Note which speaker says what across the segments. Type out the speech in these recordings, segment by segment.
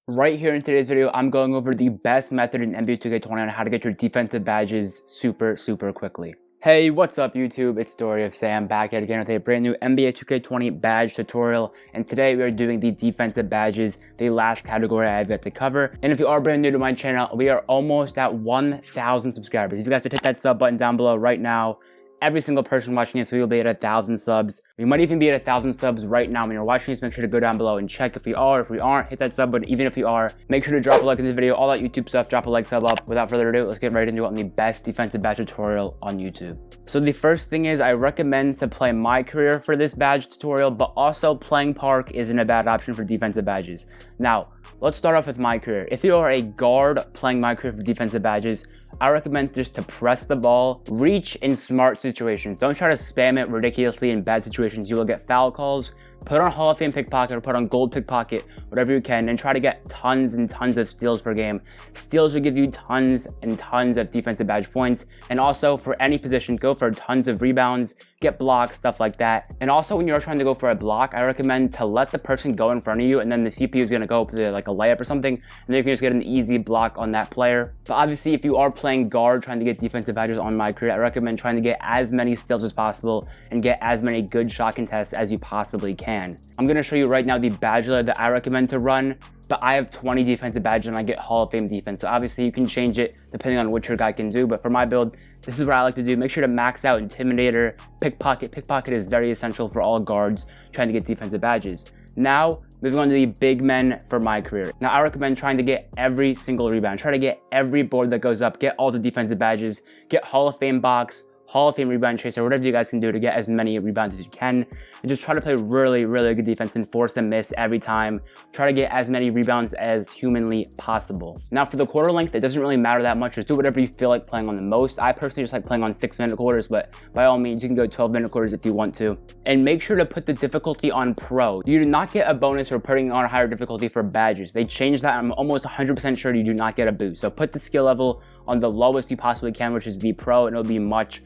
Speaker 1: Right here in today's video, I'm going over the best method in NBA 2K20 on how to get your defensive badges super quickly. Hey, what's up YouTube? It's Story of Sam back yet again with a brand new NBA 2K20 badge tutorial, and today we are doing the defensive badges, the last category I have yet to cover. And if you are brand new to my channel, we are almost at 1,000 subscribers. If you guys could hit that sub button down below right now, every single person watching this, we will be at 1,000 subs. We might even be at 1,000 subs right now when you're watching this. Make sure to go down below and check if we are. If we aren't, hit that sub button. Even if we are, make sure to drop a like in the video. All that YouTube stuff, drop a like, sub up. Without further ado, let's get right into it on the best defensive badge tutorial on YouTube. So the first thing is I recommend to play My Career for this badge tutorial, but also playing Park isn't a bad option for defensive badges. Now, let's start off with My Career. If you are a guard playing My Career for defensive badges, I recommend just to press the ball, reach in smart situations. Don't try to spam it ridiculously in bad situations. You will get foul calls. Put on Hall of Fame pickpocket or put on gold pickpocket, whatever you can, and try to get tons and tons of steals per game. Steals will give you tons and tons of defensive badge points. And also for any position, go for tons of rebounds, get blocks, stuff like that. And also when you're trying to go for a block, I recommend to let the person go in front of you, and then the CPU is going to go for like a layup or something, and then you can just get an easy block on that player. But obviously if you are playing guard trying to get defensive badges on My Career, I recommend trying to get as many steals as possible and get as many good shot contests as you possibly can. I'm going to show you right now the badge layer that I recommend to run, but I have 20 defensive badges and I get Hall of Fame defense. So obviously you can change it depending on what your guy can do, but for my build, this is what I like to do. Make sure to max out Intimidator, Pickpocket. Pickpocket is very essential for all guards trying to get defensive badges. Now, moving on to the big men for My Career. Now, I recommend trying to get every single rebound. Try to get every board that goes up, get all the defensive badges, get Hall of Fame box, Hall of Fame rebound chaser, whatever you guys can do to get as many rebounds as you can. And just try to play really good defense and force them miss every time. Try to get as many rebounds as humanly possible. Now for the quarter length, it doesn't really matter that much. Just do whatever you feel like playing on the most. I personally just like playing on 6-minute quarters, but by all means, you can go 12-minute quarters if you want to. And make sure to put the difficulty on pro. You do not get a bonus for putting on a higher difficulty for badges. They changed that. I'm almost 100% sure you do not get a boost. So put the skill level on the lowest you possibly can, which is the pro, and it'll be much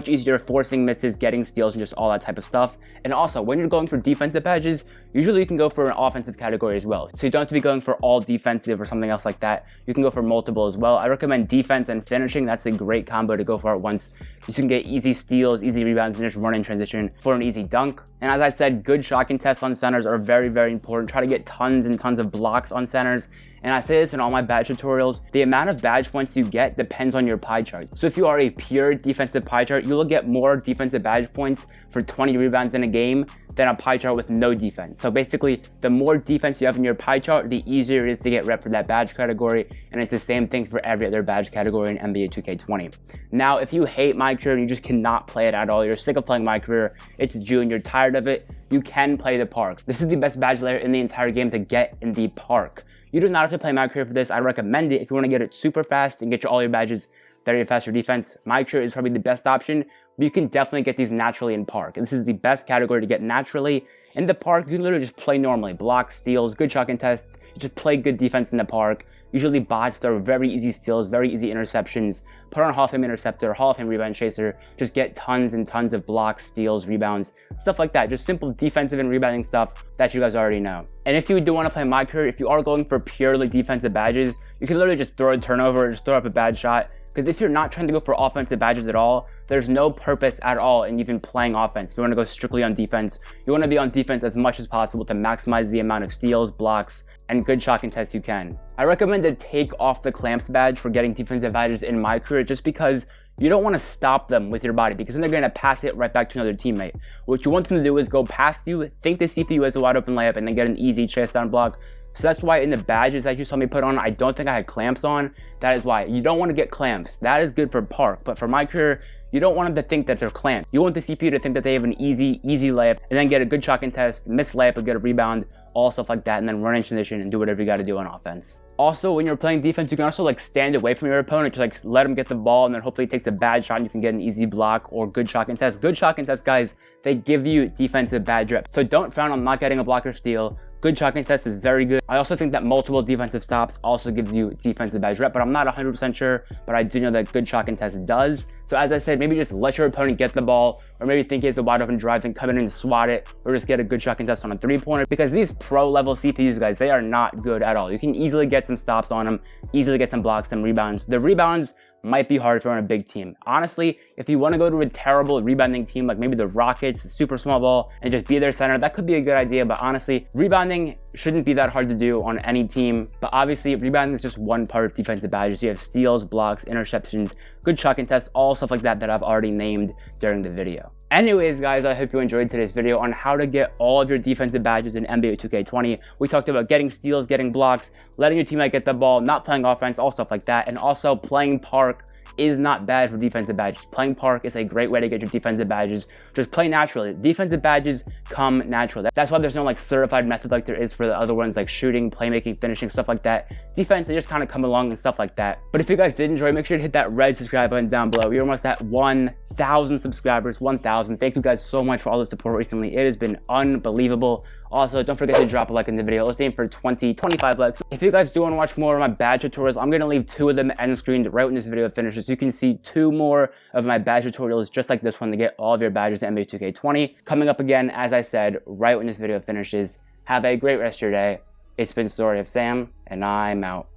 Speaker 1: easier forcing misses, getting steals, and just all that type of stuff. And also, when you're going for defensive badges, usually you can go for an offensive category as well. So you don't have to be going for all defensive or something else like that. You can go for multiple as well. I recommend defense and finishing. That's a great combo to go for at once. You can get easy steals, easy rebounds, and just run in transition for an easy dunk. And as I said, good shot contests on centers are very important. Try to get tons and tons of blocks on centers. And I say this in all my badge tutorials, the amount of badge points you get depends on your pie chart. So if you are a pure defensive pie chart, you will get more defensive badge points for 20 rebounds in a game than a pie chart with no defense. So basically, the more defense you have in your pie chart, the easier it is to get rep for that badge category, and it's the same thing for every other badge category in NBA 2K20. Now, if you hate My Career and you just cannot play it at all, you're sick of playing My Career, it's June, you're tired of it, you can play the Park. This is the best badge layer in the entire game to get in the Park. You do not have to play My Career for this. I recommend it if you want to get it super fast and get all your badges very fast for defense. My Career is probably the best option, but you can definitely get these naturally in Park. And this is the best category to get naturally. In the Park, you can literally just play normally. Blocks, steals, good shot contests. You just play good defense in the Park. Usually bots are very easy steals, very easy interceptions. Put on Hall of Fame interceptor, Hall of Fame rebound chaser. Just get tons and tons of blocks, steals, rebounds, stuff like that. Just simple defensive and rebounding stuff that you guys already know. And if you do want to play My Career, if you are going for purely defensive badges, you can literally just throw a turnover or just throw up a bad shot. Because if you're not trying to go for offensive badges at all, there's no purpose at all in even playing offense. If you want to go strictly on defense, you want to be on defense as much as possible to maximize the amount of steals, blocks, and good shot contests you can. I recommend to take off the clamps badge for getting defensive badges in My Career just because you don't want to stop them with your body, because then they're going to pass it right back to another teammate. What you want them to do is go past you, think the CPU has a wide open layup, and then get an easy chase down block. So that's why in the badges that you saw me put on, I don't think I had clamps on. That is why. You don't want to get clamps. That is good for Park, but for My Career, you don't want them to think that they're clamped. You want the CPU to think that they have an easy layup, and then get a good shot contest, miss layup, or get a rebound, all stuff like that, and then run in transition and do whatever you got to do on offense. Also, when you're playing defense, you can also stand away from your opponent, just let him get the ball, and then hopefully he takes a bad shot and you can get an easy block or good shot contest. Good shot contest, guys, they give you defensive badge reps. So don't frown on not getting a block or steal. Good shot contest is very good. I also think that multiple defensive stops also gives you defensive badge rep, but I'm not 100% sure, but I do know that good shot contest does. So as I said, maybe just let your opponent get the ball, or maybe think he has a wide open drive and come in and swat it, or just get a good shot contest on a 3-pointer, because these pro level CPUs, guys, they are not good at all. You can easily get some stops on them, easily get some blocks, some rebounds. The rebounds might be hard if you're on a big team. Honestly, if you want to go to a terrible rebounding team, like maybe the Rockets, the super small ball, and just be their center, that could be a good idea. But honestly, rebounding shouldn't be that hard to do on any team. But obviously, rebounding is just one part of defensive badges. You have steals, blocks, interceptions, good shot contests, all stuff like that I've already named during the video. Anyways, guys, I hope you enjoyed today's video on how to get all of your defensive badges in NBA 2K20. We talked about getting steals, getting blocks, letting your teammate get the ball, not playing offense, all stuff like that. And also playing park is not bad for defensive badges. Playing park is a great way to get your defensive badges. Just play naturally. Defensive badges come naturally. That's why there's no like certified method like there is for the other ones, like shooting, playmaking, finishing, stuff like that. Defense, they just kind of come along and stuff like that. But if you guys did enjoy, make sure to hit that red subscribe button down below. We're almost at 1,000 subscribers, 1,000. Thank you guys so much for all the support recently. It has been unbelievable. Also, don't forget to drop a like in the video. Let's aim for 20, 25 likes. If you guys do want to watch more of my badge tutorials, I'm going to leave 2 of them end screened right when this video finishes. So you can see 2 more of my badge tutorials just like this one to get all of your badges in NBA 2K20. Coming up again, as I said, right when this video finishes. Have a great rest of your day. It's been Story of Sam, and I'm out.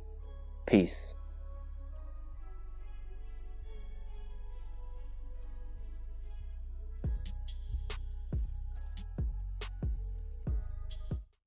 Speaker 1: Peace.